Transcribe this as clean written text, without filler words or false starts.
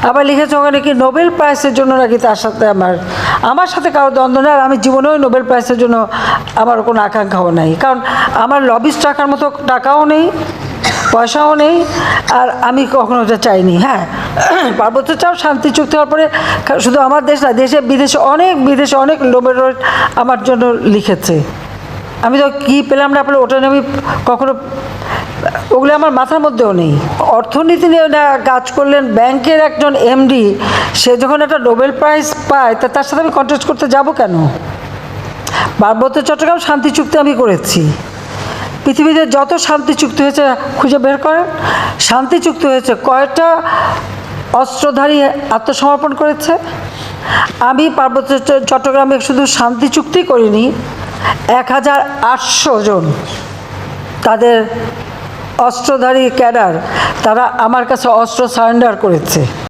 আবার লিখেছে ওখানে কি নোবেল প্রাইজের জন্য নাকি তার সাথে আমার সাথে কারো দ্বন্দ্ব নেই, আর আমি জীবনেও নোবেল প্রাইজের জন্য আমার কোনো আকাঙ্ক্ষাও নেই, কারণ আমার লবিস্ট রাখার মতো টাকাও নেই, পয়সাও নেই, আর আমি কখনো ওটা চাইনি। হ্যাঁ, পার্বত্য চাও শান্তি চুক্তি হওয়ার পরে শুধু আমার দেশ না, দেশে বিদেশে অনেক নোবেল লরেট আমার জন্য লিখেছে। আমি তো কী পেলাম না পেলে ওটা নিয়ে আমি কখনো, ওগুলো আমার মাথার মধ্যেও নেই। অর্থনীতি নিয়ে না কাজ করলেন ব্যাংকের একজন এমডি, সে যখন একটা নোবেল প্রাইজ পায় তা তার সাথে আমি কন্টেস্ট করতে যাব কেন? পার্বত্য চট্টগ্রাম শান্তি চুক্তি আমি করেছি। পৃথিবীতে যত শান্তি চুক্তি হয়েছে খুঁজে বের করেন, শান্তি চুক্তি হয়েছে কয়টা অস্ত্রধারী আত্মসমর্পণ করেছে? আমি পার্বত্য চট্টগ্রামে শুধু শান্তি চুক্তি করিনি, 1800 জন তাদের অস্ত্রধারী ক্যাডার, তারা আমার কাছে অস্ত্র সারেন্ডার করেছে।